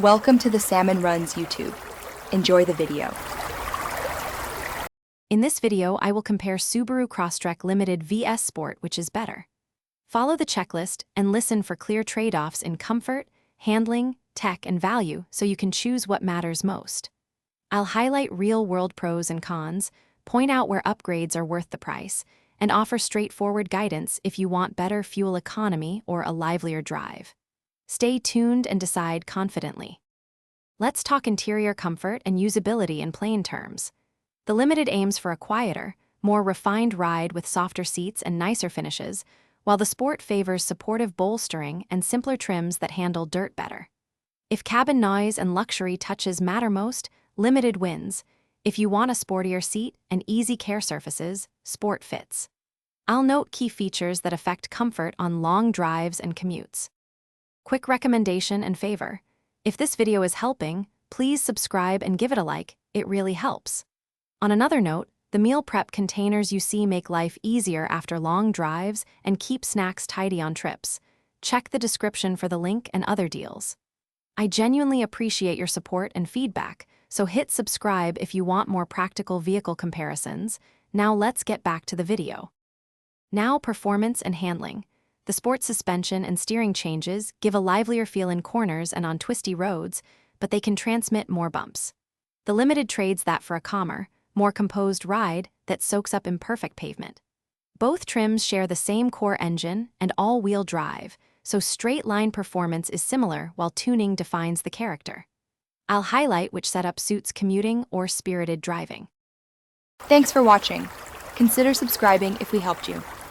Welcome to the Salmon Runs YouTube. Enjoy the video. In this video, I will compare Subaru Crosstrek Limited vs Sport, which is better. Follow the checklist and listen for clear trade-offs in comfort, handling, tech, and value so you can choose what matters most. I'll highlight real-world pros and cons, point out where upgrades are worth the price, and offer straightforward guidance if you want better fuel economy or a livelier drive. Stay tuned and decide confidently. Let's talk interior comfort and usability in plain terms. The Limited aims for a quieter, more refined ride with softer seats and nicer finishes, while the Sport favors supportive bolstering and simpler trims that handle dirt better. If cabin noise and luxury touches matter most, Limited wins. If you want a sportier seat and easy care surfaces, Sport fits. I'll note key features that affect comfort on long drives and commutes. Quick recommendation and favor. If this video is helping, please subscribe and give it a like, it really helps. On another note, the meal prep containers you see make life easier after long drives and keep snacks tidy on trips. Check the description for the link and other deals. I genuinely appreciate your support and feedback, so hit subscribe if you want more practical vehicle comparisons. Now let's get back to the video. Now, performance and handling. The Sport suspension and steering changes give a livelier feel in corners and on twisty roads, but they can transmit more bumps. The Limited trades that for a calmer, more composed ride that soaks up imperfect pavement. Both trims share the same core engine and all-wheel drive, so straight-line performance is similar while tuning defines the character. I'll highlight which setup suits commuting or spirited driving. Thanks for watching. Consider subscribing if we helped you.